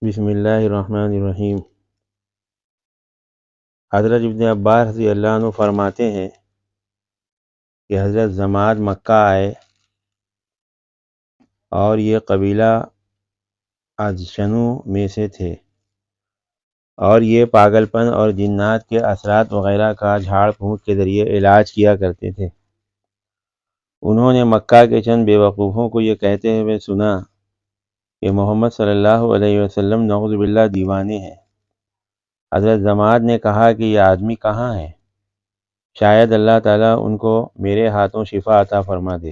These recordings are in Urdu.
بسم اللہ الرحمن الرحیم۔ حضرت ابن عباس رضی اللہ عنہ فرماتے ہیں کہ حضرت زماد مکہ آئے اور یہ قبیلہ ادشنو میں سے تھے، اور یہ پاگل پن اور جنات کے اثرات وغیرہ کا جھاڑ پھونک کے ذریعے علاج کیا کرتے تھے۔ انہوں نے مکہ کے چند بیوقوفوں کو یہ کہتے ہوئے سنا کہ محمد صلی اللہ علیہ وسلم نعوذ باللہ دیوانے ہیں۔ حضرت زماد نے کہا کہ یہ آدمی کہاں ہے؟ شاید اللہ تعالیٰ ان کو میرے ہاتھوں شفا عطا فرما دے۔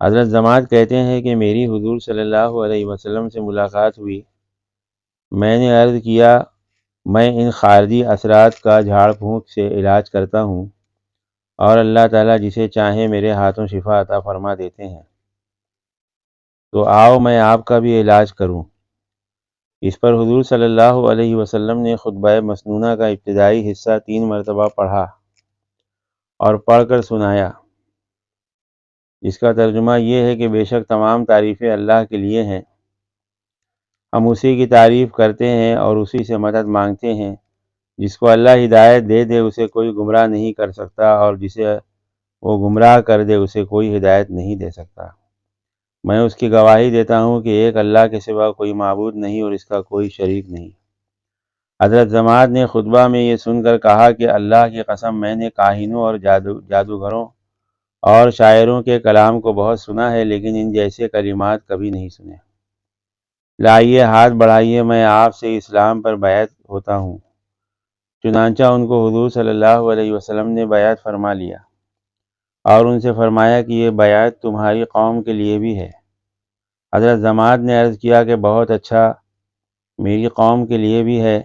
حضرت زماد کہتے ہیں کہ میری حضور صلی اللہ علیہ وسلم سے ملاقات ہوئی۔ میں نے عرض کیا، میں ان خارجی اثرات کا جھاڑ پھونک سے علاج کرتا ہوں، اور اللہ تعالیٰ جسے چاہے میرے ہاتھوں شفا عطا فرما دیتے ہیں، تو آؤ میں آپ کا بھی علاج کروں۔ اس پر حضور صلی اللہ علیہ وسلم نے خطبہ مسنونہ کا ابتدائی حصہ 3 مرتبہ پڑھا اور پڑھ کر سنایا۔ اس کا ترجمہ یہ ہے کہ بے شک تمام تعریفیں اللہ کے لیے ہیں، ہم اسی کی تعریف کرتے ہیں اور اسی سے مدد مانگتے ہیں۔ جس کو اللہ ہدایت دے دے اسے کوئی گمراہ نہیں کر سکتا، اور جسے وہ گمراہ کر دے اسے کوئی ہدایت نہیں دے سکتا۔ میں اس کی گواہی دیتا ہوں کہ ایک اللہ کے سوا کوئی معبود نہیں اور اس کا کوئی شریک نہیں۔ حضرت زماد نے خطبہ میں یہ سن کر کہا کہ اللہ کی قسم، میں نے کاہنوں اور جادوگروں اور شاعروں کے کلام کو بہت سنا ہے، لیکن ان جیسے کلمات کبھی نہیں سنے۔ لائیے ہاتھ بڑھائیے، میں آپ سے اسلام پر بیعت ہوتا ہوں۔ چنانچہ ان کو حضور صلی اللہ علیہ وسلم نے بیعت فرما لیا، اور ان سے فرمایا کہ یہ بیعت تمہاری قوم کے لیے بھی ہے۔ حضرت زماد نے عرض کیا کہ بہت اچھا، میری قوم کے لیے بھی ہے۔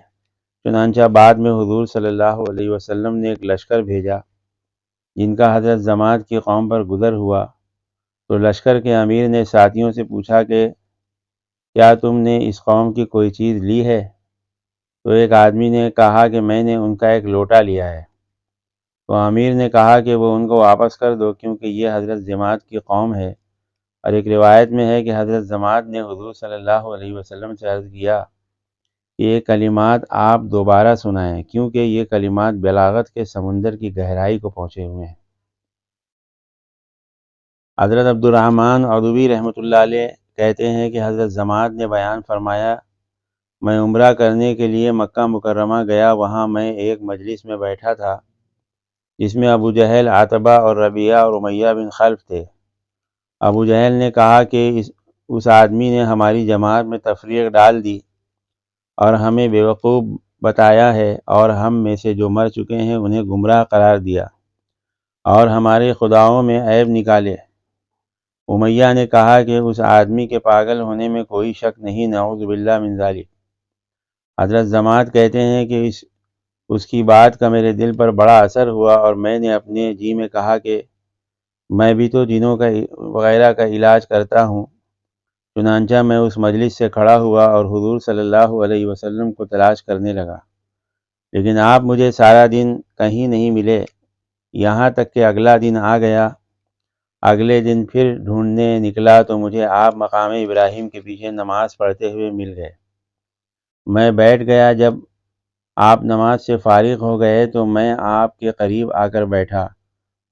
چنانچہ بعد میں حضور صلی اللہ علیہ وسلم نے ایک لشکر بھیجا جن کا حضرت زماد کی قوم پر گزر ہوا، تو لشکر کے امیر نے ساتھیوں سے پوچھا کہ کیا تم نے اس قوم کی کوئی چیز لی ہے؟ تو ایک آدمی نے کہا کہ میں نے ان کا ایک لوٹا لیا ہے۔ تو امیر نے کہا کہ وہ ان کو واپس کر دو، کیونکہ یہ حضرت زماد کی قوم ہے۔ اور ایک روایت میں ہے کہ حضرت زماد نے حضور صلی اللہ علیہ وسلم سے عرض کیا کہ یہ کلمات آپ دوبارہ سنائیں، کیونکہ یہ کلمات بلاغت کے سمندر کی گہرائی کو پہنچے ہوئے ہیں۔ حضرت عبد الرحمن عدوی رحمۃ اللہ علیہ کہتے ہیں کہ حضرت زماد نے بیان فرمایا، میں عمرہ کرنے کے لیے مکہ مکرمہ گیا۔ وہاں میں ایک مجلس میں بیٹھا تھا جس میں ابو جہل، عتبہ اور ربیعہ اور امیہ بن خلف تھے۔ ابو جہل نے کہا کہ اس آدمی نے ہماری جماعت میں تفریق ڈال دی اور ہمیں بیوقوف بتایا ہے، اور ہم میں سے جو مر چکے ہیں انہیں گمراہ قرار دیا اور ہمارے خداؤں میں عیب نکالے۔ امیہ نے کہا کہ اس آدمی کے پاگل ہونے میں کوئی شک نہیں، نعوذ باللہ من ذالک۔ حضرت زماد کہتے ہیں کہ اس کی بات کا میرے دل پر بڑا اثر ہوا، اور میں نے اپنے جی میں کہا کہ میں بھی تو جنوں کا وغیرہ کا علاج کرتا ہوں۔ چنانچہ میں اس مجلس سے کھڑا ہوا اور حضور صلی اللہ علیہ وسلم کو تلاش کرنے لگا، لیکن آپ مجھے سارا دن کہیں نہیں ملے، یہاں تک کہ اگلا دن آ گیا۔ اگلے دن پھر ڈھونڈنے نکلا تو مجھے آپ مقام ابراہیم کے پیچھے نماز پڑھتے ہوئے مل گئے۔ میں بیٹھ گیا۔ جب آپ نماز سے فارغ ہو گئے تو میں آپ کے قریب آ کر بیٹھا،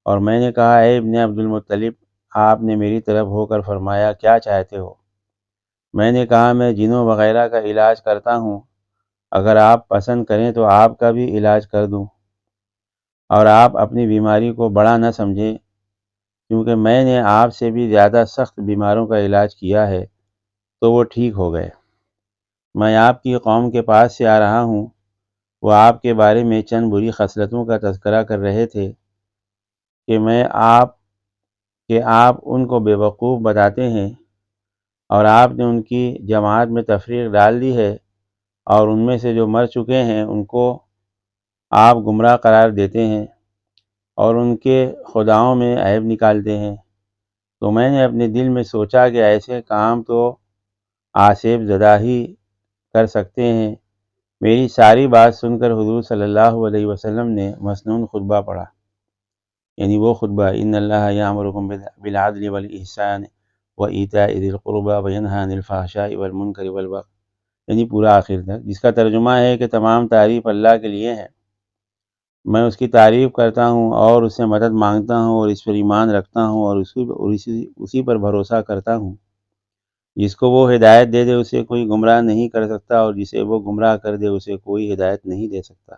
اور میں نے کہا، اے ابن عبد المطلب۔ آپ نے میری طرف ہو کر فرمایا، کیا چاہتے ہو؟ میں نے کہا، میں جنوں وغیرہ کا علاج کرتا ہوں، اگر آپ پسند کریں تو آپ کا بھی علاج کر دوں، اور آپ اپنی بیماری کو بڑا نہ سمجھیں، کیونکہ میں نے آپ سے بھی زیادہ سخت بیماروں کا علاج کیا ہے، تو وہ ٹھیک ہو گئے۔ میں آپ کی قوم کے پاس سے آ رہا ہوں، وہ آپ کے بارے میں چند بری خصلتوں کا تذکرہ کر رہے تھے کہ آپ ان کو بیوقوف بتاتے ہیں، اور آپ نے ان کی جماعت میں تفریق ڈال دی ہے، اور ان میں سے جو مر چکے ہیں ان کو آپ گمراہ قرار دیتے ہیں، اور ان کے خداؤں میں عیب نکالتے ہیں۔ تو میں نے اپنے دل میں سوچا کہ ایسے کام تو آصف زدہ ہی کر سکتے ہیں۔ میری ساری بات سن کر حضور صلی اللہ علیہ وسلم نے مسنون خطبہ پڑھا، یعنی وہ خطبہ، ان اللہ یامرکم بالعدل والاحسان وایتاء ذی القربی وینہی عن الفحشاء والمنکر والبغی۔ یعنی پورا آخر تک، جس کا ترجمہ ہے کہ تمام تعریف اللہ کے لیے ہے، میں اس کی تعریف کرتا ہوں اور اس سے مدد مانگتا ہوں اور اس پر ایمان رکھتا ہوں اور اسی پر بھروسہ کرتا ہوں۔ جس کو وہ ہدایت دے دے اسے کوئی گمراہ نہیں کر سکتا، اور جسے وہ گمراہ کر دے اسے کوئی ہدایت نہیں دے سکتا۔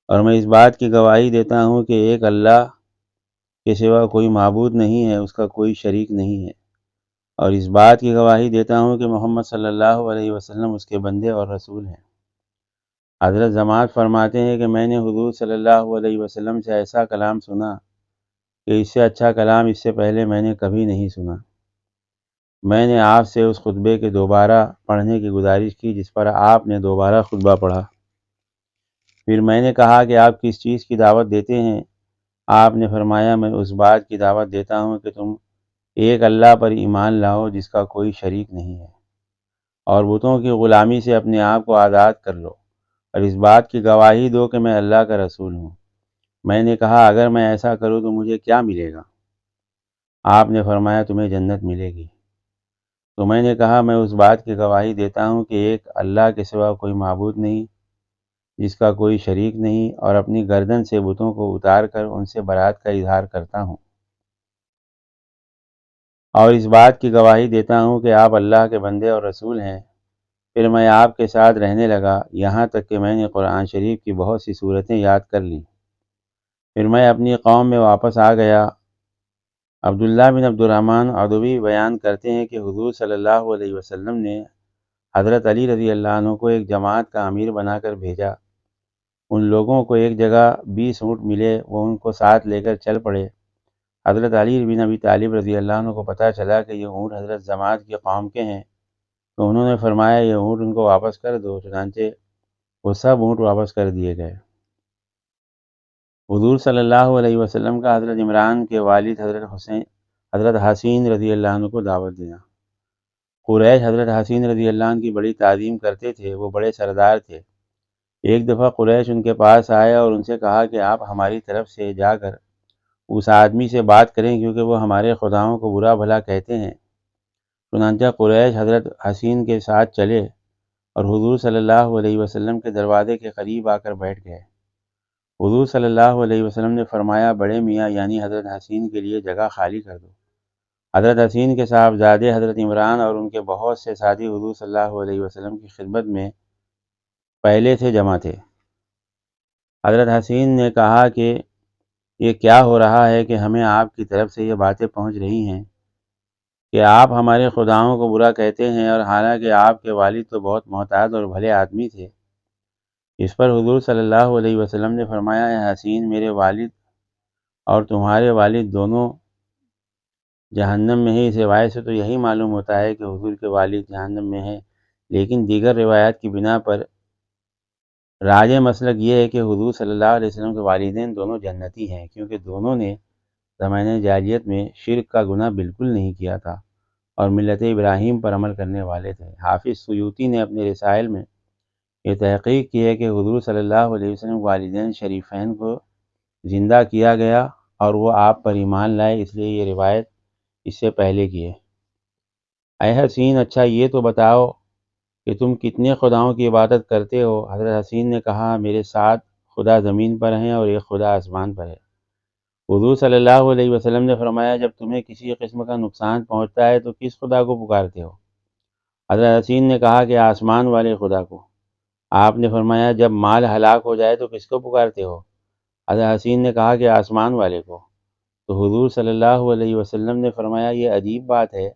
اور میں اس بات کی گواہی دیتا ہوں کہ ایک اللہ کے سوا کوئی معبود نہیں ہے، اس کا کوئی شریک نہیں ہے، اور اس بات کی گواہی دیتا ہوں کہ محمد صلی اللہ علیہ وسلم اس کے بندے اور رسول ہیں۔ حضرت جماعت فرماتے ہیں کہ میں نے حضور صلی اللہ علیہ وسلم سے ایسا کلام سنا کہ اس سے اچھا کلام اس سے پہلے میں نے کبھی نہیں سنا۔ میں نے آپ سے اس خطبے کے دوبارہ پڑھنے کی گزارش کی جس پر آپ نے دوبارہ خطبہ پڑھا۔ پھر میں نے کہا کہ آپ کس چیز کی دعوت دیتے ہیں؟ آپ نے فرمایا میں اس بات کی دعوت دیتا ہوں کہ تم ایک اللہ پر ایمان لاؤ جس کا کوئی شریک نہیں ہے، اور بتوں کی غلامی سے اپنے آپ کو آزاد کر لو، اور اس بات کی گواہی دو کہ میں اللہ کا رسول ہوں۔ میں نے کہا اگر میں ایسا کروں تو مجھے کیا ملے گا؟ آپ نے فرمایا تمہیں جنت ملے گی۔ تو میں نے کہا میں اس بات کی گواہی دیتا ہوں کہ ایک اللہ کے سوا کوئی معبود نہیں، جس کا کوئی شریک نہیں، اور اپنی گردن سے بتوں کو اتار کر ان سے برات کا اظہار کرتا ہوں، اور اس بات کی گواہی دیتا ہوں کہ آپ اللہ کے بندے اور رسول ہیں۔ پھر میں آپ کے ساتھ رہنے لگا یہاں تک کہ میں نے قرآن شریف کی بہت سی صورتیں یاد کر لیں۔ پھر میں اپنی قوم میں واپس آ گیا۔ عبداللہ بن عبد الرحمن عدوی بیان کرتے ہیں کہ حضور صلی اللہ علیہ وسلم نے حضرت علی رضی اللہ عنہ کو ایک جماعت کا امیر بنا کر بھیجا۔ ان لوگوں کو ایک جگہ 20 اونٹ ملے، وہ ان کو ساتھ لے کر چل پڑے۔ حضرت علی بن ابی طالب رضی اللہ عنہ کو پتہ چلا کہ یہ اونٹ حضرت جماعت کی قوم کے ہیں، تو انہوں نے فرمایا یہ اونٹ ان کو واپس کر دو، چنانچہ وہ سب اونٹ واپس کر دیے گئے۔ حضور صلی اللہ علیہ وسلم کا حضرت عمران کے والد حضرت حسین رضی اللہ عنہ کو دعوت دینا۔ قریش حضرت حسین رضی اللہ عنہ کی بڑی تعظیم کرتے تھے، وہ بڑے سردار تھے۔ ایک دفعہ قریش ان کے پاس آیا اور ان سے کہا کہ آپ ہماری طرف سے جا کر اس آدمی سے بات کریں کیونکہ وہ ہمارے خداؤں کو برا بھلا کہتے ہیں۔ چنانچہ قریش حضرت حسین کے ساتھ چلے اور حضور صلی اللہ علیہ وسلم کے دروازے کے قریب آ کر بیٹھ گئے۔ حضور صلی اللہ علیہ وسلم نے فرمایا بڑے میاں یعنی حضرت حسین کے لیے جگہ خالی کر دو۔ حضرت حسین کے صاحبزادے حضرت عمران اور ان کے بہت سے ساتھی حضور صلی اللہ علیہ وسلم کی خدمت میں پہلے سے جمع تھے۔ حضرت حسین نے کہا کہ یہ کیا ہو رہا ہے کہ ہمیں آپ کی طرف سے یہ باتیں پہنچ رہی ہیں کہ آپ ہمارے خداؤں کو برا کہتے ہیں، اور حالانکہ آپ کے والد تو بہت محتاط اور بھلے آدمی تھے۔ اس پر حضور صلی اللہ علیہ وسلم نے فرمایا اے حسین، میرے والد اور تمہارے والد دونوں جہنم میں ہیں۔ اس روایت سے تو یہی معلوم ہوتا ہے کہ حضور کے والد جہنم میں ہیں، لیکن دیگر روایات کی بنا پر راجح مسلک یہ ہے کہ حضور صلی اللہ علیہ وسلم کے والدین دونوں جنتی ہیں، کیونکہ دونوں نے زمانہ جاہلیت میں شرک کا گناہ بالکل نہیں کیا تھا اور ملت ابراہیم پر عمل کرنے والے تھے۔ حافظ سیوطی نے اپنے رسائل میں یہ تحقیق کی ہے کہ حضور صلی اللہ علیہ وسلم کے والدین شریفین کو زندہ کیا گیا اور وہ آپ پر ایمان لائے، اس لیے یہ روایت اس سے پہلے کی ہے۔ اے حسین، اچھا یہ تو بتاؤ کہ تم کتنے خداؤں کی عبادت کرتے ہو؟ حضرت حسین نے کہا میرے 7 خدا زمین پر ہیں اور ایک خدا آسمان پر ہے۔ حضور صلی اللہ علیہ وسلم نے فرمایا جب تمہیں کسی قسم کا نقصان پہنچتا ہے تو کس خدا کو پکارتے ہو؟ حضرت حسین نے کہا کہ آسمان والے خدا کو۔ آپ نے فرمایا جب مال ہلاک ہو جائے تو کس کو پکارتے ہو؟ حضرت حسین نے کہا کہ آسمان والے کو۔ تو حضور صلی اللہ علیہ وسلم نے فرمایا یہ عجیب بات ہے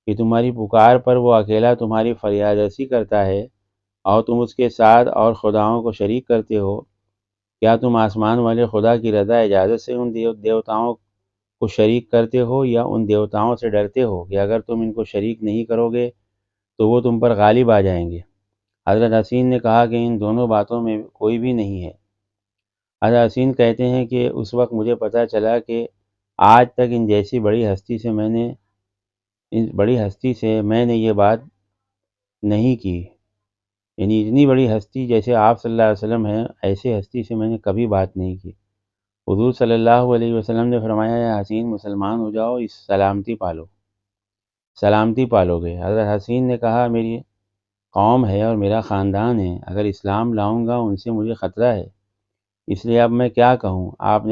کہ تمہاری پکار پر وہ اکیلا تمہاری فریاد رسی کرتا ہے اور تم اس کے ساتھ اور خداؤں کو شریک کرتے ہو۔ کیا تم آسمان والے خدا کی رضا اجازت سے ان دیوتاؤں کو شریک کرتے ہو یا ان دیوتاؤں سے ڈرتے ہو کہ اگر تم ان کو شریک نہیں کرو گے تو وہ تم پر غالب آ جائیں گے؟ حضرت حسین نے کہا کہ ان دونوں باتوں میں کوئی بھی نہیں ہے۔ حضرت حسین کہتے ہیں کہ اس وقت مجھے پتہ چلا کہ آج تک ان جیسی بڑی ہستی سے میں نے یہ بات نہیں کی، یعنی اتنی بڑی ہستی جیسے آپ صلی اللہ علیہ وسلم ہیں ایسے ہستی سے میں نے کبھی بات نہیں کی۔ حضور صلی اللہ علیہ وسلم نے فرمایا اے حسین مسلمان ہو جاؤ، اس سلامتی پالو گے۔ حضرت حسین نے کہا قوم ہے اور میرا خاندان ہے، اگر اسلام لاؤں گا ان سے مجھے خطرہ ہے، اس لیے اب میں کیا کہوں؟ آپ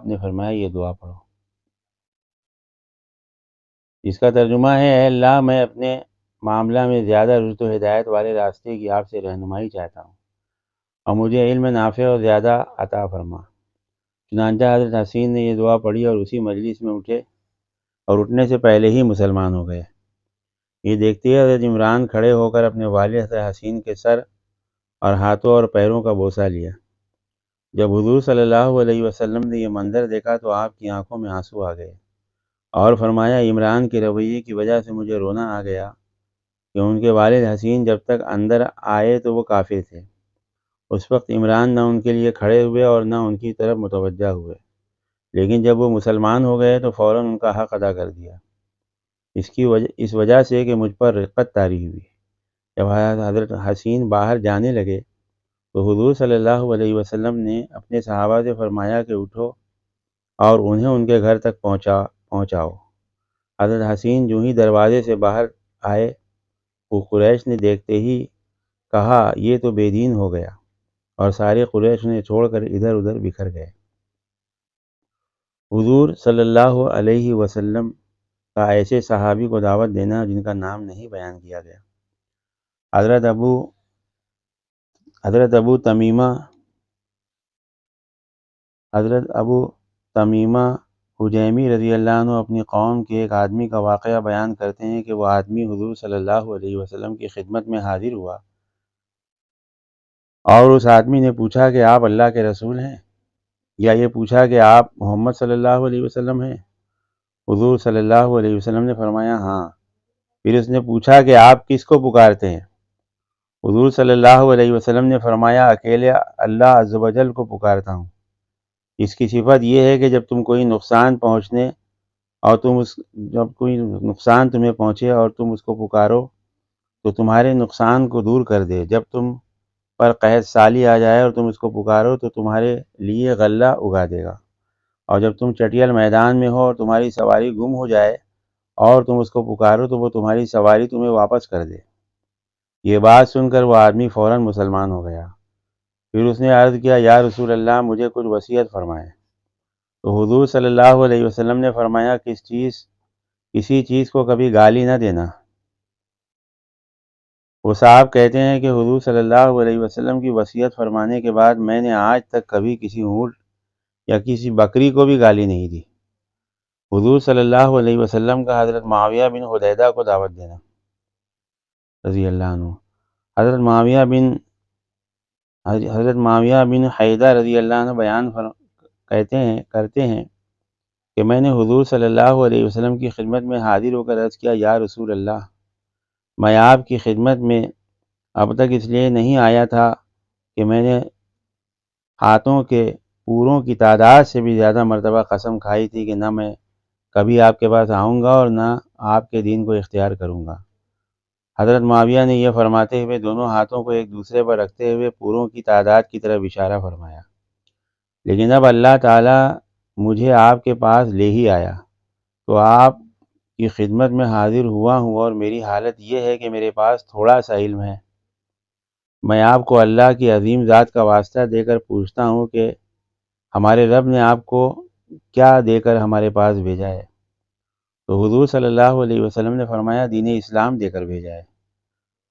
نے فرمایا یہ دعا پڑھو۔ اس کا ترجمہ ہے، اے اللہ میں اپنے معاملہ میں زیادہ رشد و ہدایت والے راستے کی آپ سے رہنمائی چاہتا ہوں، اور مجھے علم نافع اور زیادہ عطا فرما۔ چنانچہ حضرت حسین نے یہ دعا پڑھی اور اسی مجلس میں اٹھے اور اٹھنے سے پہلے ہی مسلمان ہو گئے۔ یہ دیکھتے ہی حضرت عمران کھڑے ہو کر اپنے والد حضرت حسین کے سر اور ہاتھوں اور پیروں کا بوسہ لیا۔ جب حضور صلی اللہ علیہ وسلم نے یہ منظر دیکھا تو آپ کی آنکھوں میں آنسو آ گئے اور فرمایا، عمران کے رویے کی وجہ سے مجھے رونا آ گیا کہ ان کے والد حسین جب تک اندر آئے تو وہ کافر تھے۔ اس وقت عمران نہ ان کے لیے کھڑے ہوئے اور نہ ان کی طرف متوجہ ہوئے، لیکن جب وہ مسلمان ہو گئے تو فوراً ان کا حق ادا کر دیا، اس وجہ سے کہ مجھ پر رقت طاری ہوئی۔ جب حضرت حسین باہر جانے لگے تو حضور صلی اللہ علیہ وسلم نے اپنے صحابہ سے فرمایا کہ اٹھو اور انہیں ان کے گھر تک پہنچاؤ۔ حضرت حسین جو ہی دروازے سے باہر آئے، وہ قریش نے دیکھتے ہی کہا یہ تو بے دین ہو گیا، اور سارے قریش نے چھوڑ کر ادھر ادھر بکھر گئے۔ حضور صلی اللہ علیہ وسلم کا ایسے صحابی کو دعوت دینا جن کا نام نہیں بیان کیا گیا۔ حضرت ابو تمیمہ حجیمی رضی اللہ عنہ اپنی قوم کے ایک آدمی کا واقعہ بیان کرتے ہیں کہ وہ آدمی حضور صلی اللہ علیہ وسلم کی خدمت میں حاضر ہوا اور اس آدمی نے پوچھا کہ آپ اللہ کے رسول ہیں، یا یہ پوچھا کہ آپ محمد صلی اللہ علیہ وسلم ہیں؟ حضور صلی اللہ علیہ وسلم نے فرمایا ہاں۔ پھر اس نے پوچھا کہ آپ کس کو پکارتے ہیں؟ حضور صلی اللہ علیہ وسلم نے فرمایا اکیلے اللہ عز و جل کو پکارتا ہوں۔ اس کی صفت یہ ہے کہ جب کوئی نقصان تمہیں پہنچے اور تم اس کو پکارو تو تمہارے نقصان کو دور کر دے۔ جب تم پر قحط سالی آ جائے اور تم اس کو پکارو تو تمہارے لیے غلہ اگا دے گا، اور جب تم چٹیل میدان میں ہو اور تمہاری سواری گم ہو جائے اور تم اس کو پکارو تو وہ تمہاری سواری تمہیں واپس کر دے۔ یہ بات سن کر وہ آدمی فوراً مسلمان ہو گیا۔ پھر اس نے عرض کیا، یا رسول اللہ مجھے کچھ وصیت فرمائیں۔ تو حضور صلی اللہ علیہ وسلم نے فرمایا، کسی چیز کو کبھی گالی نہ دینا۔ وہ صاحب کہتے ہیں کہ حضور صلی اللہ علیہ وسلم کی وصیت فرمانے کے بعد میں نے آج تک کبھی کسی اونٹ یا کسی بکری کو بھی گالی نہیں دی۔ حضور صلی اللہ علیہ وسلم کا حضرت معاویہ بن حدیدہ کو دعوت دینا رضی اللہ عنہ۔ حضرت معاویہ بن حیدہ رضی اللہ عنہ کرتے ہیں کہ میں نے حضور صلی اللہ علیہ وسلم کی خدمت میں حاضر ہو کر عرض کیا، یا رسول اللہ میں آپ کی خدمت میں اب تک اس لیے نہیں آیا تھا کہ میں نے ہاتھوں کے پوروں کی تعداد سے بھی زیادہ مرتبہ قسم کھائی تھی کہ نہ میں کبھی آپ کے پاس آؤں گا اور نہ آپ کے دین کو اختیار کروں گا۔ حضرت معاویہ نے یہ فرماتے ہوئے دونوں ہاتھوں کو ایک دوسرے پر رکھتے ہوئے پوروں کی تعداد کی طرف اشارہ فرمایا، لیکن اب اللہ تعالیٰ مجھے آپ کے پاس لے ہی آیا تو آپ کی خدمت میں حاضر ہوا ہوں، اور میری حالت یہ ہے کہ میرے پاس تھوڑا سا علم ہے۔ میں آپ کو اللہ کی عظیم ذات کا واسطہ دے کر پوچھتا ہوں کہ ہمارے رب نے آپ کو کیا دے کر ہمارے پاس بھیجا ہے؟ تو حضور صلی اللہ علیہ وسلم نے فرمایا، دین اسلام دے کر بھیجا ہے۔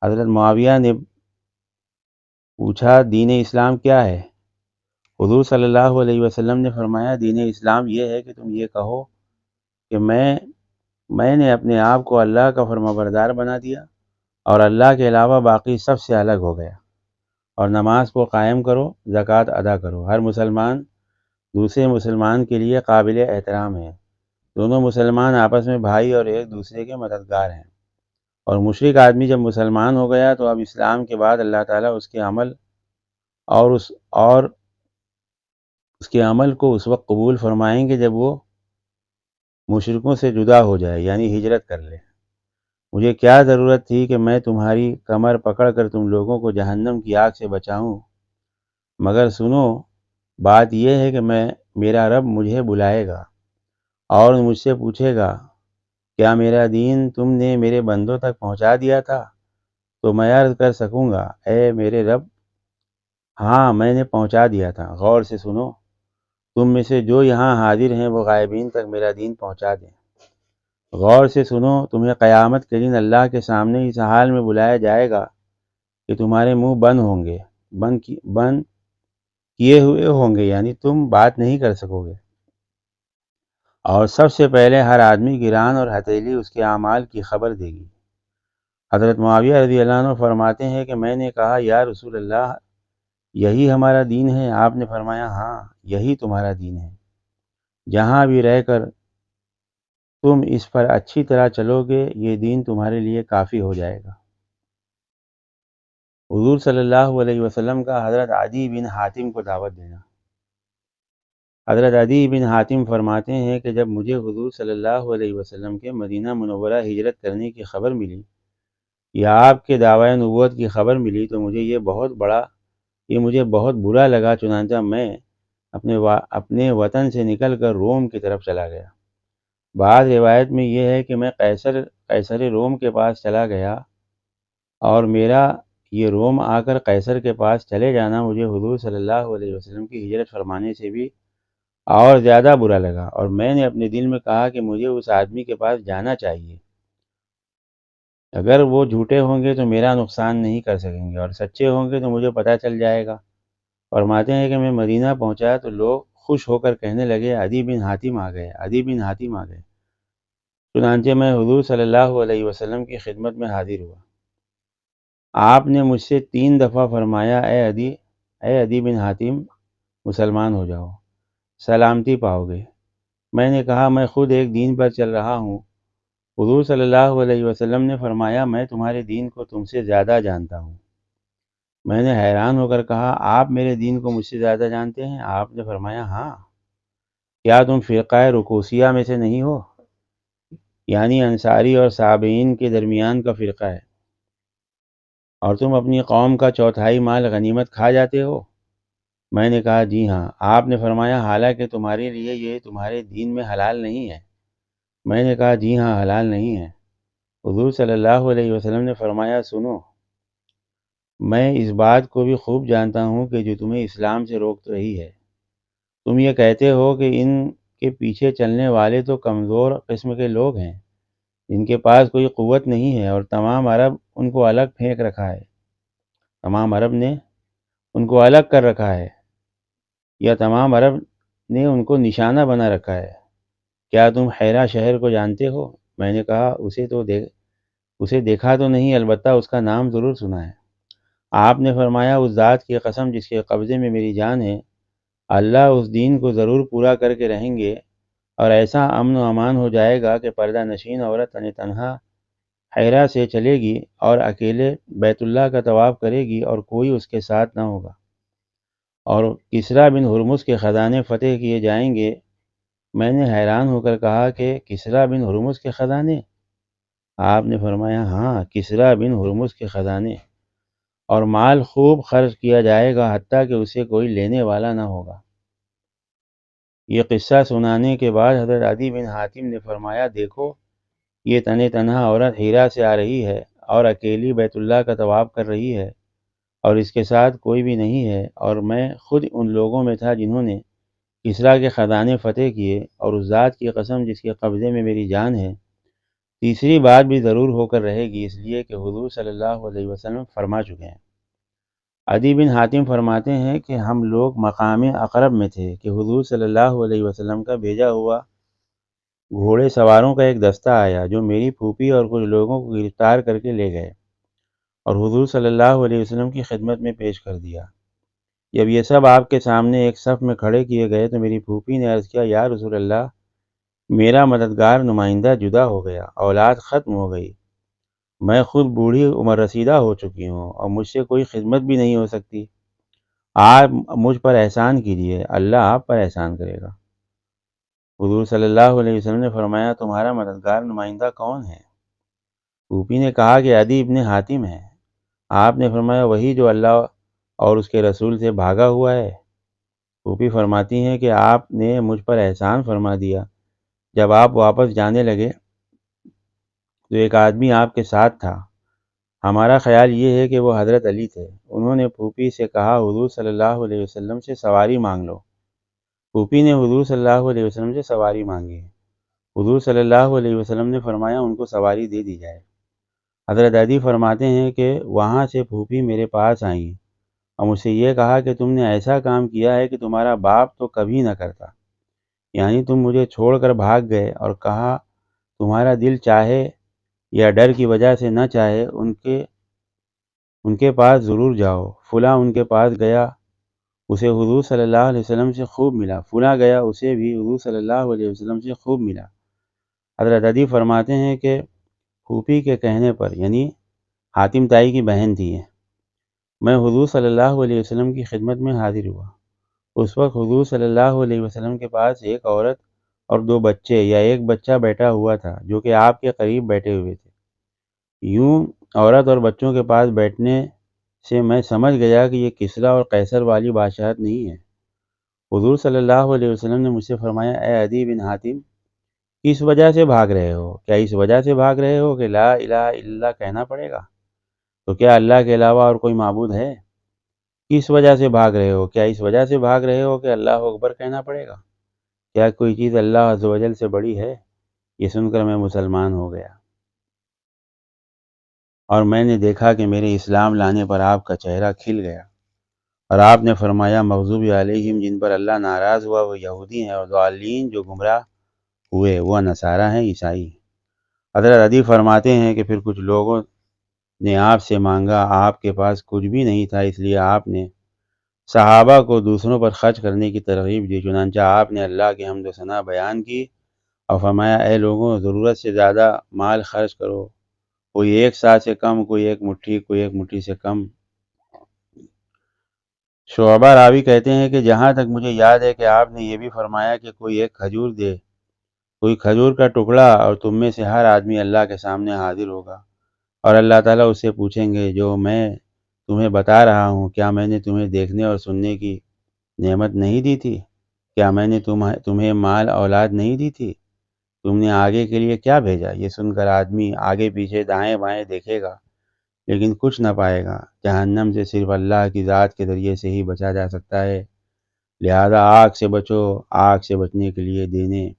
حضرت معاویہ نے پوچھا، دین اسلام کیا ہے؟ حضور صلی اللہ علیہ وسلم نے فرمایا، دین اسلام یہ ہے کہ تم یہ کہو کہ میں نے اپنے آپ کو اللہ کا فرمانبردار بنا دیا اور اللہ کے علاوہ باقی سب سے الگ ہو گیا، اور نماز کو قائم کرو، زکوٰۃ ادا کرو۔ ہر مسلمان دوسرے مسلمان کے لیے قابل احترام ہے، دونوں مسلمان آپس میں بھائی اور ایک دوسرے کے مددگار ہیں، اور مشرک آدمی جب مسلمان ہو گیا تو اب اسلام کے بعد اللہ تعالیٰ اس کے عمل کو اس وقت قبول فرمائیں گے جب وہ مشرکوں سے جدا ہو جائے، یعنی ہجرت کر لے۔ مجھے کیا ضرورت تھی کہ میں تمہاری کمر پکڑ کر تم لوگوں کو جہنم کی آگ سے بچاؤں، مگر سنو، بات یہ ہے کہ میرا رب مجھے بلائے گا اور مجھ سے پوچھے گا، کیا میرا دین تم نے میرے بندوں تک پہنچا دیا تھا؟ تو میں عرض کر سکوں گا اے میرے رب ہاں میں نے پہنچا دیا تھا۔ غور سے سنو، تم میں سے جو یہاں حاضر ہیں وہ غائبین تک میرا دین پہنچا دیں۔ غور سے سنو، تمہیں قیامت کے دن اللہ کے سامنے اس حال میں بلایا جائے گا کہ تمہارے منہ بند ہوں گے، بند کیے ہوئے ہوں گے، یعنی تم بات نہیں کر سکو گے۔ اور سب سے پہلے ہر آدمی کی ران اور ہتھیلی اس کے اعمال کی خبر دے گی۔ حضرت معاویہ رضی اللہ عنہ فرماتے ہیں کہ میں نے کہا یا رسول اللہ یہی ہمارا دین ہے؟ آپ نے فرمایا ہاں یہی تمہارا دین ہے، جہاں بھی رہ کر تم اس پر اچھی طرح چلو گے یہ دین تمہارے لیے کافی ہو جائے گا۔ حضور صلی اللہ علیہ وسلم کا حضرت عدی بن حاتم کو دعوت دینا۔ حضرت عدی بن حاتم فرماتے ہیں کہ جب مجھے حضور صلی اللہ علیہ وسلم کے مدینہ منورہ ہجرت کرنے کی خبر ملی یا آپ کے دعوی نبوت کی خبر ملی تو مجھے بہت برا لگا، چنانچہ میں اپنے وطن سے نکل کر روم کی طرف چلا گیا۔ بعض روایت میں یہ ہے کہ میں قیصر روم کے پاس چلا گیا اور میرا یہ روم آ کر قیصر کے پاس چلے جانا مجھے حضور صلی اللہ علیہ وسلم کی ہجرت فرمانے سے بھی اور زیادہ برا لگا، اور میں نے اپنے دل میں کہا کہ مجھے اس آدمی کے پاس جانا چاہیے، اگر وہ جھوٹے ہوں گے تو میرا نقصان نہیں کر سکیں گے اور سچے ہوں گے تو مجھے پتہ چل جائے گا۔ فرماتے ہیں کہ میں مدینہ پہنچا تو لوگ خوش ہو کر کہنے لگے عدی بن حاتم آ گئے، عدی بن حاتم آ گئے۔ چنانچہ میں حضور صلی اللہ علیہ وسلم کی خدمت میں حاضر ہوا۔ آپ نے مجھ سے 3 دفعہ فرمایا اے عدی بن حاتم مسلمان ہو جاؤ، سلامتی پاؤ گے۔ میں نے کہا میں خود ایک دین پر چل رہا ہوں۔ حضور صلی اللہ علیہ وسلم نے فرمایا میں تمہارے دین کو تم سے زیادہ جانتا ہوں۔ میں نے حیران ہو کر کہا آپ میرے دین کو مجھ سے زیادہ جانتے ہیں؟ آپ نے فرمایا ہاں، کیا تم فرقہ رکوسیہ میں سے نہیں ہو؟ یعنی انصاری اور صابئین کے درمیان کا فرقہ ہے، اور تم اپنی قوم کا 4تھائی مال غنیمت کھا جاتے ہو؟ میں نے کہا جی ہاں۔ آپ نے فرمایا حالانکہ تمہارے لیے یہ تمہارے دین میں حلال نہیں ہے؟ میں نے کہا جی ہاں حلال نہیں ہے۔ حضور صلی اللہ علیہ وسلم نے فرمایا سنو، میں اس بات کو بھی خوب جانتا ہوں کہ جو تمہیں اسلام سے روک رہی ہے۔ تم یہ کہتے ہو کہ ان کے پیچھے چلنے والے تو کمزور قسم کے لوگ ہیں، جن کے پاس کوئی قوت نہیں ہے، اور تمام عرب ان کو الگ پھینک رکھا ہے، تمام عرب نے ان کو الگ کر رکھا ہے، یا تمام عرب نے ان کو نشانہ بنا رکھا ہے۔ کیا تم حیرہ شہر کو جانتے ہو؟ میں نے کہا اسے دیکھا تو نہیں، البتہ اس کا نام ضرور سنا ہے۔ آپ نے فرمایا اس ذات کی قسم جس کے قبضے میں میری جان ہے، اللہ اس دین کو ضرور پورا کر کے رہیں گے، اور ایسا امن و امان ہو جائے گا کہ پردہ نشین عورت تنہا حیرہ سے چلے گی اور اکیلے بیت اللہ کا طواف کرے گی اور کوئی اس کے ساتھ نہ ہوگا، اور کسریٰ بن ہرمز کے خزانے فتح کیے جائیں گے۔ میں نے حیران ہو کر کہا کہ کسریٰ بن ہرمز کے خزانے؟ آپ نے فرمایا ہاں کسریٰ بن ہرمز کے خزانے، اور مال خوب خرچ کیا جائے گا حتیٰ کہ اسے کوئی لینے والا نہ ہوگا۔ یہ قصہ سنانے کے بعد حضرت عدی بن حاتم نے فرمایا دیکھو یہ تنہا عورت حیرہ سے آ رہی ہے اور اکیلی بیت اللہ کا طواف کر رہی ہے، اور اس کے ساتھ کوئی بھی نہیں ہے، اور میں خود ان لوگوں میں تھا جنہوں نے کسریٰ کے خزانے فتح کیے، اور اس ذات کی قسم جس کے قبضے میں میری جان ہے، تیسری بات بھی ضرور ہو کر رہے گی، اس لیے کہ حضور صلی اللہ علیہ وسلم فرما چکے ہیں۔ عدی بن حاتم فرماتے ہیں کہ ہم لوگ مقام اقرب میں تھے کہ حضور صلی اللہ علیہ وسلم کا بھیجا ہوا گھوڑے سواروں کا ایک دستہ آیا جو میری پھوپھی اور کچھ لوگوں کو گرفتار کر کے لے گئے اور حضور صلی اللہ علیہ وسلم کی خدمت میں پیش کر دیا۔ جب یہ سب آپ کے سامنے ایک صف میں کھڑے کیے گئے تو میری پھوپھی نے عرض کیا یا رسول اللہ میرا مددگار نمائندہ جدا ہو گیا، اولاد ختم ہو گئی، میں خود بوڑھی عمر رسیدہ ہو چکی ہوں اور مجھ سے کوئی خدمت بھی نہیں ہو سکتی، آپ مجھ پر احسان کیجیے، اللہ آپ پر احسان کرے گا۔ حضور صلی اللہ علیہ وسلم نے فرمایا تمہارا مددگار نمائندہ کون ہے؟ پھوپھی نے کہا کہ عدی ابن حاتم ہے۔ آپ نے فرمایا وہی جو اللہ اور اس کے رسول سے بھاگا ہوا ہے؟ پھوپھی فرماتی ہیں کہ آپ نے مجھ پر احسان فرما دیا۔ جب آپ واپس جانے لگے تو ایک آدمی آپ کے ساتھ تھا، ہمارا خیال یہ ہے کہ وہ حضرت علی تھے۔ انہوں نے پھوپھی سے کہا حضور صلی اللہ علیہ وسلم سے سواری مانگ لو۔ پھوپھی نے حضور صلی اللہ علیہ وسلم سے سواری مانگی۔ حضور صلی اللہ علیہ وسلم نے فرمایا ان کو سواری دے دی جائے۔ حضرت علی فرماتے ہیں کہ وہاں سے پھوپھی میرے پاس آئیں اور مجھ سے یہ کہا کہ تم نے ایسا کام کیا ہے کہ تمہارا باپ تو کبھی نہ کرتا، یعنی تم مجھے چھوڑ کر بھاگ گئے، اور کہا تمہارا دل چاہے یا ڈر کی وجہ سے نہ چاہے ان کے پاس ضرور جاؤ۔ فلاں ان کے پاس گیا، اسے حضور صلی اللہ علیہ وسلم سے خوب ملا، فلاں گیا، اسے بھی حضور صلی اللہ علیہ وسلم سے خوب ملا۔ حضرت علی فرماتے ہیں کہ پھوپھی کے کہنے پر، یعنی حاتم تائی کی بہن تھی، میں حضور صلی اللہ علیہ وسلم کی خدمت میں حاضر ہوا۔ اس وقت حضور صلی اللہ علیہ وسلم کے پاس ایک عورت اور دو بچے یا ایک بچہ بیٹھا ہوا تھا جو کہ آپ کے قریب بیٹھے ہوئے تھے۔ یوں عورت اور بچوں کے پاس بیٹھنے سے میں سمجھ گیا کہ یہ کسریٰ اور قیصر والی بادشاہت نہیں ہے۔ حضور صلی اللہ علیہ وسلم نے مجھ سے فرمایا، اے عدی بن حاتم، کس وجہ سے بھاگ رہے ہو؟ کیا اس وجہ سے بھاگ رہے ہو کہ لا الہ الا اللہ کہنا پڑے گا؟ تو کیا اللہ کے علاوہ اور کوئی معبود ہے؟ کس وجہ سے بھاگ رہے ہو؟ کیا اس وجہ سے بھاگ رہے ہو کہ اللہ اکبر کہنا پڑے گا؟ کیا کوئی چیز اللہ عز و جل سے بڑی ہے؟ یہ سن کر میں مسلمان ہو گیا، اور میں نے دیکھا کہ میرے اسلام لانے پر آپ کا چہرہ کھل گیا، اور آپ نے فرمایا مغضوب علیہم، جن پر اللہ ناراض ہوا وہ یہودی ہیں، اور ضالین جو گمراہ ہوئے وہ نصارہ ہیں، عیسائی۔ حضرت علی فرماتے ہیں کہ پھر کچھ لوگوں نے آپ سے مانگا، آپ کے پاس کچھ بھی نہیں تھا، اس لیے آپ نے صحابہ کو دوسروں پر خرچ کرنے کی ترغیب دی۔ چنانچہ آپ نے اللہ کی حمد و ثنا بیان کی اور فرمایا، اے لوگوں، ضرورت سے زیادہ مال خرچ کرو، کوئی ایک سا سے کم، کوئی ایک مٹھی، کوئی ایک مٹھی سے کم۔ شعبہ راوی کہتے ہیں کہ جہاں تک مجھے یاد ہے کہ آپ نے یہ بھی فرمایا کہ کوئی ایک کھجور دے، کوئی کھجور کا ٹکڑا، اور تم میں سے ہر آدمی اللہ کے سامنے حاضر ہوگا، اور اللہ تعالیٰ اس سے پوچھیں گے جو میں تمہیں بتا رہا ہوں، کیا میں نے تمہیں دیکھنے اور سننے کی نعمت نہیں دی تھی؟ کیا میں نے تمہیں مال اولاد نہیں دی تھی؟ تم نے آگے کے لیے کیا بھیجا؟ یہ سن کر آدمی آگے پیچھے دائیں بائیں دیکھے گا لیکن کچھ نہ پائے گا۔ جہنم سے صرف اللہ کی ذات کے ذریعے سے ہی بچا جا سکتا ہے، لہذا آگ سے بچو۔ آگ سے بچنے کے لیے دینے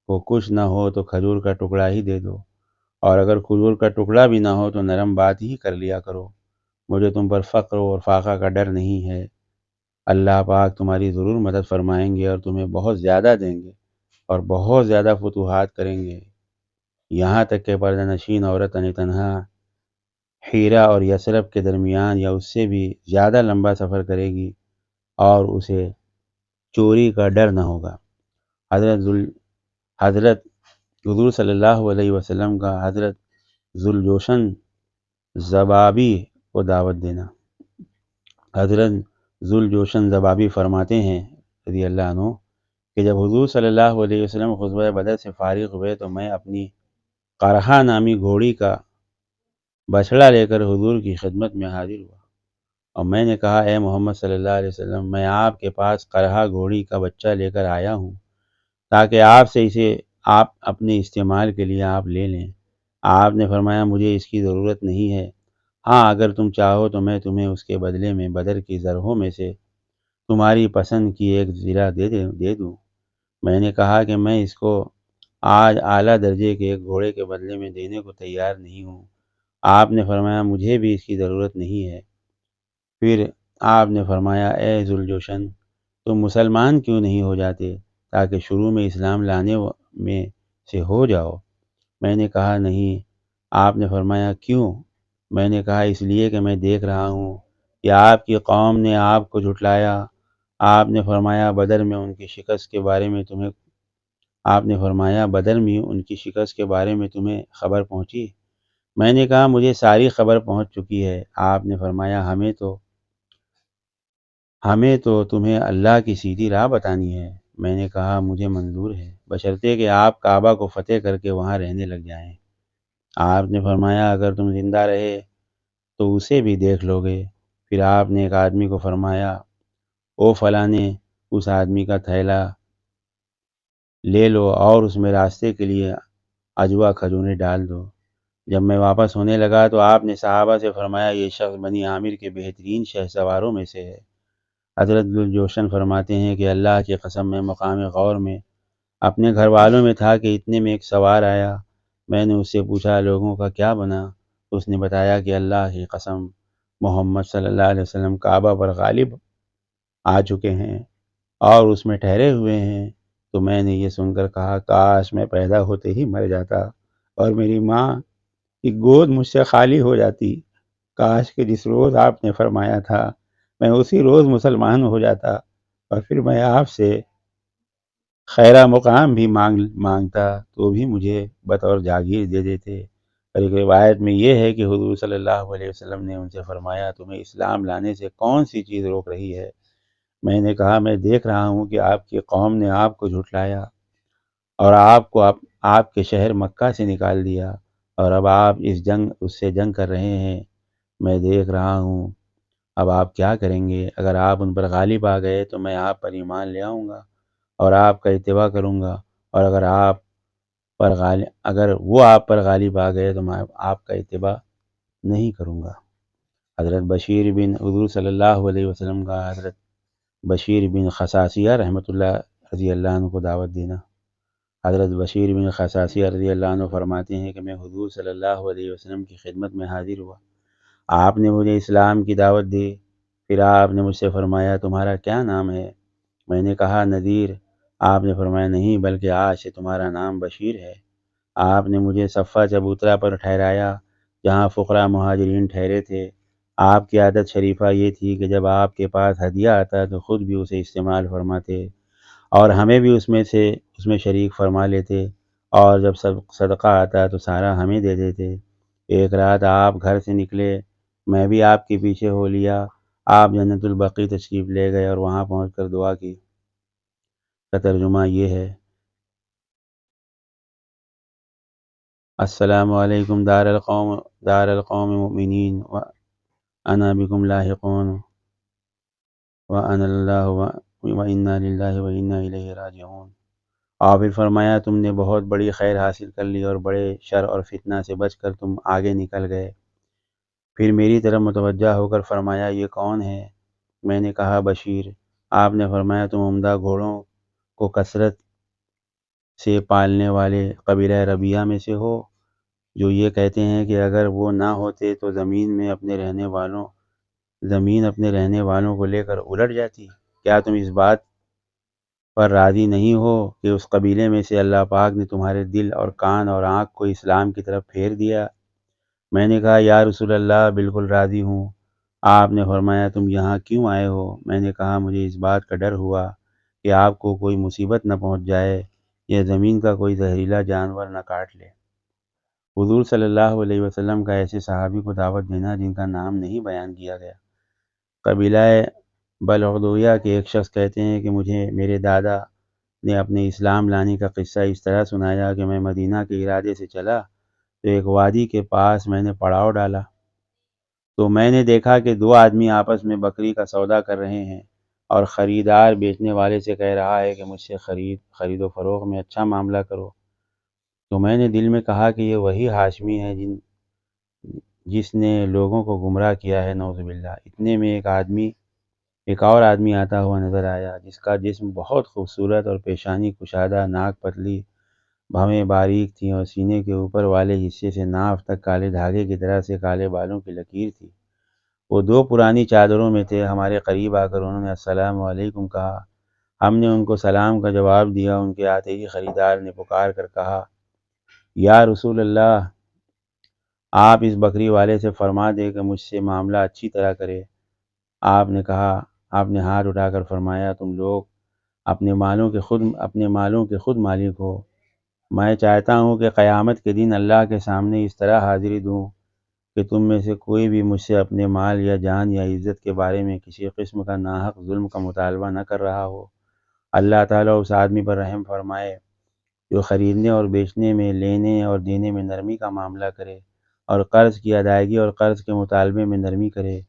کو کچھ نہ ہو تو کھجور کا ٹکڑا ہی دے دو، اور اگر کھجور کا ٹکڑا بھی نہ ہو تو نرم بات ہی کر لیا کرو۔ مجھے تم پر فقر اور فاقہ کا ڈر نہیں ہے، اللہ پاک تمہاری ضرور مدد فرمائیں گے اور تمہیں بہت زیادہ دیں گے اور بہت زیادہ فتوحات کریں گے، یہاں تک کہ پردہ نشین عورت تنہا حیرہ اور یثرب کے درمیان یا اس سے بھی زیادہ لمبا سفر کرے گی اور اسے چوری کا ڈر نہ ہوگا۔ حضرت حضور صلی اللہ علیہ وسلم کا حضرت ذوالجوشن زبابی کو دعوت دینا۔ حضرت ذوالجوشن زبابی فرماتے ہیں رضی اللہ عنہ کہ جب حضور صلی اللہ علیہ وسلم غزوہ بدر سے فارغ ہوئے تو میں اپنی قرحہ نامی گھوڑی کا بچھڑا لے کر حضور کی خدمت میں حاضر ہوا، اور میں نے کہا، اے محمد صلی اللہ علیہ وسلم، میں آپ کے پاس قرحہ گھوڑی کا بچہ لے کر آیا ہوں تاکہ آپ سے اسے آپ اپنے استعمال کے لیے آپ لے لیں۔ آپ نے فرمایا، مجھے اس کی ضرورت نہیں ہے، ہاں اگر تم چاہو تو میں تمہیں اس کے بدلے میں بدر کی زرہوں میں سے تمہاری پسند کی ایک زرہ دے دوں۔ میں نے کہا کہ میں اس کو آج اعلیٰ درجے کے ایک گھوڑے کے بدلے میں دینے کو تیار نہیں ہوں۔ آپ نے فرمایا، مجھے بھی اس کی ضرورت نہیں ہے۔ پھر آپ نے فرمایا، اے ذوالجوشن، تم مسلمان کیوں نہیں ہو جاتے تاکہ شروع میں اسلام لانے میں سے ہو جاؤ؟ میں نے کہا نہیں۔ آپ نے فرمایا، کیوں؟ میں نے کہا، اس لیے کہ میں دیکھ رہا ہوں کہ آپ کی قوم نے آپ کو جھٹلایا۔ آپ نے فرمایا، بدر میں ان کی شکست کے بارے میں تمہیں خبر پہنچی؟ میں نے کہا، مجھے ساری خبر پہنچ چکی ہے۔ آپ نے فرمایا، ہمیں تو تمہیں اللہ کی سیدھی راہ بتانی ہے۔ میں نے کہا، مجھے منظور ہے، بشرطے کہ آپ کعبہ کو فتح کر کے وہاں رہنے لگ جائیں۔ آپ نے فرمایا، اگر تم زندہ رہے تو اسے بھی دیکھ لو گے۔ پھر آپ نے ایک آدمی کو فرمایا، او فلانے، اس آدمی کا تھیلا لے لو اور اس میں راستے کے لیے عجوہ کھجوریں ڈال دو۔ جب میں واپس ہونے لگا تو آپ نے صحابہ سے فرمایا یہ شخص بنی عامر کے بہترین شہ سواروں میں سے ہے۔ حضرت الجوشن فرماتے ہیں کہ اللہ کی قسم میں مقام غور میں اپنے گھر والوں میں تھا کہ اتنے میں ایک سوار آیا۔ میں نے اس سے پوچھا لوگوں کا کیا بنا؟ اس نے بتایا کہ اللہ کی قسم محمد صلی اللہ علیہ وسلم کعبہ پر غالب آ چکے ہیں اور اس میں ٹھہرے ہوئے ہیں۔ تو میں نے یہ سن کر کہا کاش میں پیدا ہوتے ہی مر جاتا اور میری ماں کی گود مجھ سے خالی ہو جاتی۔ کاش کہ جس روز آپ نے فرمایا تھا میں اسی روز مسلمان ہو جاتا اور پھر میں آپ سے خیرہ مقام بھی مانگتا تو بھی مجھے بطور جاگیر دے دیتے۔ اور ایک روایت میں یہ ہے کہ حضور صلی اللہ علیہ وسلم نے ان سے فرمایا تمہیں اسلام لانے سے کون سی چیز روک رہی ہے؟ میں نے کہا میں دیکھ رہا ہوں کہ آپ کی قوم نے آپ کو جھٹلایا اور آپ کو آپ کے شہر مکہ سے نکال دیا اور اب آپ اس سے جنگ کر رہے ہیں۔ میں دیکھ رہا ہوں اب آپ کیا کریں گے؟ اگر آپ ان پر غالب آ گئے تو میں آپ پر ایمان لے آؤں گا اور آپ کا اتباع کروں گا، اور اگر وہ آپ پر غالب آ گئے تو میں آپ کا اتباع نہیں کروں گا۔ حضرت بشیر بن حضور صلی اللہ علیہ وسلم کا حضرت بشیر بن خصاصیہ رحمۃ اللہ رضی اللہ عنہ کو دعوت دینا۔ حضرت بشیر بن خصاصیہ رضی اللہ عنہ فرماتے ہیں کہ میں حضور صلی اللہ علیہ وسلم کی خدمت میں حاضر ہوا۔ آپ نے مجھے اسلام کی دعوت دی۔ پھر آپ نے مجھ سے فرمایا تمہارا کیا نام ہے؟ میں نے کہا نذیر۔ آپ نے فرمایا نہیں بلکہ آج سے تمہارا نام بشیر ہے۔ آپ نے مجھے صفہ چبوترا پر ٹھہرایا جہاں فقراء مہاجرین ٹھہرے تھے۔ آپ کی عادت شریفہ یہ تھی کہ جب آپ کے پاس ہدیہ آتا تو خود بھی اسے استعمال فرماتے اور ہمیں بھی اس میں شریک فرما لیتے، اور جب صدقہ آتا تو سارا ہمیں دے دیتے۔ ایک رات آپ گھر سے نکلے، میں بھی آپ کے پیچھے ہو لیا۔ آپ جنت البقیع تشریف لے گئے اور وہاں پہنچ کر دعا کی۔ کا ترجمہ یہ ہے السلام علیکم دار القوم مؤمنین وانا بکم لاحقون وانا اللہ وانا للہ وانا الیہ راجعون۔ اور پھر فرمایا تم نے بہت بڑی خیر حاصل کر لی اور بڑے شر اور فتنہ سے بچ کر تم آگے نکل گئے۔ پھر میری طرف متوجہ ہو کر فرمایا یہ کون ہے؟ میں نے کہا بشیر۔ آپ نے فرمایا تم عمدہ گھوڑوں کو کثرت سے پالنے والے قبیلہ ربیہ میں سے ہو، جو یہ کہتے ہیں کہ اگر وہ نہ ہوتے تو زمین اپنے رہنے والوں کو لے کر الٹ جاتی۔ کیا تم اس بات پر راضی نہیں ہو کہ اس قبیلے میں سے اللہ پاک نے تمہارے دل اور کان اور آنکھ کو اسلام کی طرف پھیر دیا؟ میں نے کہا یا رسول اللہ بالکل راضی ہوں۔ آپ نے فرمایا تم یہاں کیوں آئے ہو؟ میں نے کہا مجھے اس بات کا ڈر ہوا کہ آپ کو کوئی مصیبت نہ پہنچ جائے یا زمین کا کوئی زہریلا جانور نہ کاٹ لے۔ حضور صلی اللہ علیہ وسلم کا ایسے صحابی کو دعوت دینا جن کا نام نہیں بیان کیا گیا۔ قبیلہ بلغدویہ کے ایک شخص کہتے ہیں کہ مجھے میرے دادا نے اپنے اسلام لانے کا قصہ اس طرح سنایا کہ میں مدینہ کے ارادے سے چلا تو ایک وادی کے پاس میں نے پڑاؤ ڈالا تو میں نے دیکھا کہ دو آدمی آپس میں بکری کا سودا کر رہے ہیں اور خریدار بیچنے والے سے کہہ رہا ہے کہ مجھ سے خرید و فروخت میں اچھا معاملہ کرو۔ تو میں نے دل میں کہا کہ یہ وہی ہاشمی ہے جس نے لوگوں کو گمراہ کیا ہے، نعوذ باللہ۔ اتنے میں ایک اور آدمی آتا ہوا نظر آیا جس کا جسم بہت خوبصورت اور پیشانی کشادہ، ناک پتلی، بھویں باریک تھیں اور سینے کے اوپر والے حصے سے ناف تک کالے دھاگے کی طرح سے کالے بالوں کی لکیر تھی۔ وہ دو پرانی چادروں میں تھے۔ ہمارے قریب آ کر انہوں نے السلام علیکم کہا۔ ہم نے ان کو سلام کا جواب دیا۔ ان کے آتے ہی خریدار نے پکار کر کہا یا رسول اللہ، آپ اس بکری والے سے فرما دے کہ مجھ سے معاملہ اچھی طرح کرے۔ آپ نے ہاتھ اٹھا کر فرمایا تم لوگ اپنے مالوں کے خود مالک ہو۔ میں چاہتا ہوں کہ قیامت کے دن اللہ کے سامنے اس طرح حاضری دوں کہ تم میں سے کوئی بھی مجھ سے اپنے مال یا جان یا عزت کے بارے میں کسی قسم کا ناحق ظلم کا مطالبہ نہ کر رہا ہو۔ اللہ تعالیٰ اس آدمی پر رحم فرمائے جو خریدنے اور بیچنے میں، لینے اور دینے میں نرمی کا معاملہ کرے اور قرض کی ادائیگی اور قرض کے مطالبے میں نرمی کرے۔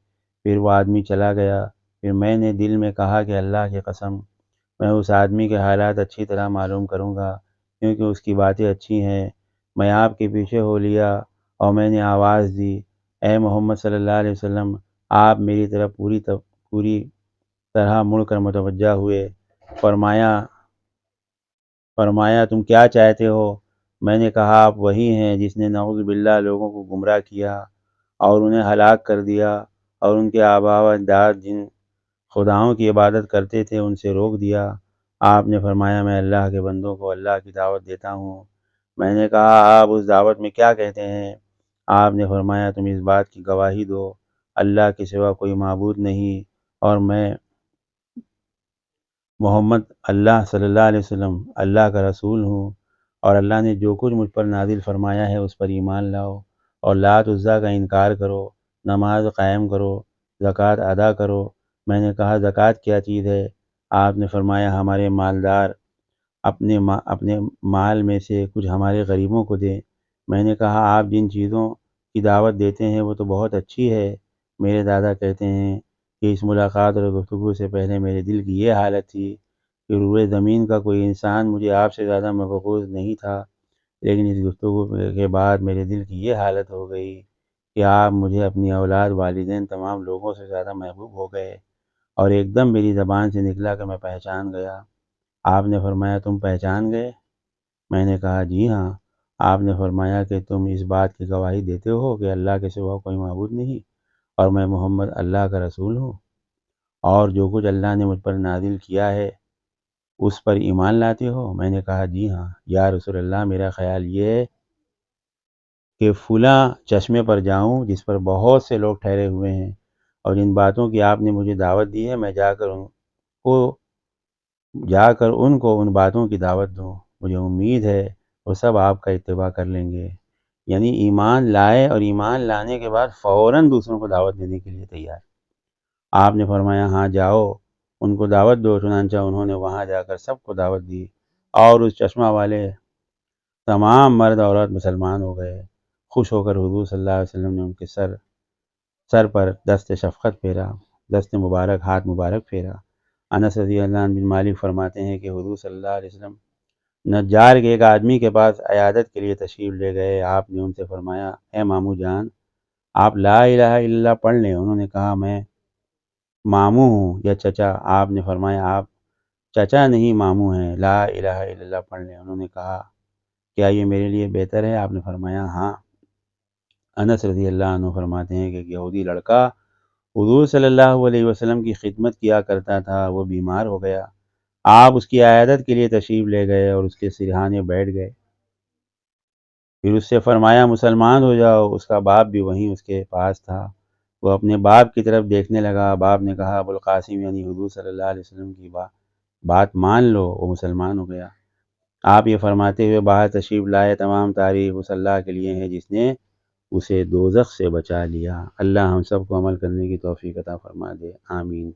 پھر وہ آدمی چلا گیا۔ پھر میں نے دل میں کہا کہ اللہ کی قسم میں اس آدمی کے حالات اچھی طرح معلوم کروں گا کیونکہ اس کی باتیں اچھی ہیں۔ میں آپ کے پیچھے ہو لیا اور میں نے آواز دی، اے محمد صلی اللہ علیہ وسلم، آپ میری طرف پوری طرح مڑ کر متوجہ ہوئے۔ فرمایا تم کیا چاہتے ہو؟ میں نے کہا آپ وہی ہیں جس نے نعوذ باللہ لوگوں کو گمراہ کیا اور انہیں ہلاک کر دیا، اور ان کے آباء و اجداد جن خداؤں کی عبادت کرتے تھے ان سے روک دیا۔ آپ نے فرمایا میں اللہ کے بندوں کو اللہ کی دعوت دیتا ہوں۔ میں نے کہا آپ اس دعوت میں کیا کہتے ہیں؟ آپ نے فرمایا تم اس بات کی گواہی دو اللہ کے سوا کوئی معبود نہیں، اور میں محمد اللہ صلی اللہ علیہ وسلم اللہ کا رسول ہوں، اور اللہ نے جو کچھ مجھ پر نازل فرمایا ہے اس پر ایمان لاؤ، اور لات عزیٰ کا انکار کرو، نماز قائم کرو، زکوٰۃ ادا کرو۔ میں نے کہا زکوٰۃ کیا چیز ہے؟ آپ نے فرمایا ہمارے مالدار اپنے مال میں سے کچھ ہمارے غریبوں کو دیں۔ میں نے کہا آپ جن چیزوں کی دعوت دیتے ہیں وہ تو بہت اچھی ہے۔ میرے دادا کہتے ہیں کہ اس ملاقات اور گفتگو سے پہلے میرے دل کی یہ حالت تھی کہ روئے زمین کا کوئی انسان مجھے آپ سے زیادہ مبغوض نہیں تھا، لیکن اس گفتگو کے بعد میرے دل کی یہ حالت ہو گئی کہ آپ مجھے اپنی اولاد، والدین، تمام لوگوں سے زیادہ محبوب ہو گئے، اور ایک دم میری زبان سے نکلا کہ میں پہچان گیا۔ آپ نے فرمایا تم پہچان گئے؟ میں نے کہا جی ہاں۔ آپ نے فرمایا کہ تم اس بات کی گواہی دیتے ہو کہ اللہ کے سوا کوئی معبود نہیں، اور میں محمد اللہ کا رسول ہوں، اور جو کچھ اللہ نے مجھ پر نازل کیا ہے اس پر ایمان لاتے ہو؟ میں نے کہا جی ہاں یا رسول اللہ، میرا خیال یہ ہے کہ فلاں چشمے پر جاؤں جس پر بہت سے لوگ ٹھہرے ہوئے ہیں، اور جن باتوں کی آپ نے مجھے دعوت دی ہے میں جا کر ان کو ان باتوں کی دعوت دوں۔ مجھے امید ہے وہ سب آپ کا اتباع کر لیں گے۔ یعنی ایمان لائے، اور ایمان لانے کے بعد فوراً دوسروں کو دعوت دینے کے لیے تیار۔ آپ نے فرمایا ہاں جاؤ ان کو دعوت دو۔ چنانچہ انہوں نے وہاں جا کر سب کو دعوت دی، اور اس چشمہ والے تمام مرد عورت مسلمان ہو گئے۔ خوش ہو کر حضور صلی اللہ علیہ وسلم نے ان کے سر پر دست شفقت پھیرا، دست مبارک، ہاتھ مبارک پھیرا۔ انس رضی اللہ عنہ بن مالک فرماتے ہیں کہ حضور صلی اللہ علیہ وسلم نجار کے ایک آدمی کے پاس عیادت کے لیے تشریف لے گئے۔ آپ نے ان سے فرمایا اے ماموں جان، آپ لا الہ الا اللہ پڑھ لیں۔ انہوں نے کہا میں ماموں ہوں یا چچا؟ آپ نے فرمایا آپ چچا نہیں ماموں ہیں، لا الہ الا اللہ پڑھ لیں۔ انہوں نے کہا کیا یہ میرے لیے بہتر ہے؟ آپ نے فرمایا ہاں۔ انس رضی اللہ عنہ فرماتے ہیں کہ ایک یہودی لڑکا حضور صلی اللہ علیہ وسلم کی خدمت کیا کرتا تھا، وہ بیمار ہو گیا۔ آپ اس کی عیادت کے لیے تشریف لے گئے اور اس کے سرہانے بیٹھ گئے، پھر اس سے فرمایا مسلمان ہو جاؤ۔ اس کا باپ بھی وہیں اس کے پاس تھا۔ وہ اپنے باپ کی طرف دیکھنے لگا۔ باپ نے کہا ابوالقاسم یعنی حضور صلی اللہ علیہ وسلم کی بات مان لو۔ وہ مسلمان ہو گیا۔ آپ یہ فرماتے ہوئے باہر تشریف لائے تمام تعریف اس اللہ کے لیے ہے جس نے اسے دوزخ سے بچا لیا۔ اللہ ہم سب کو عمل کرنے کی توفیق عطا فرما دے، آمین۔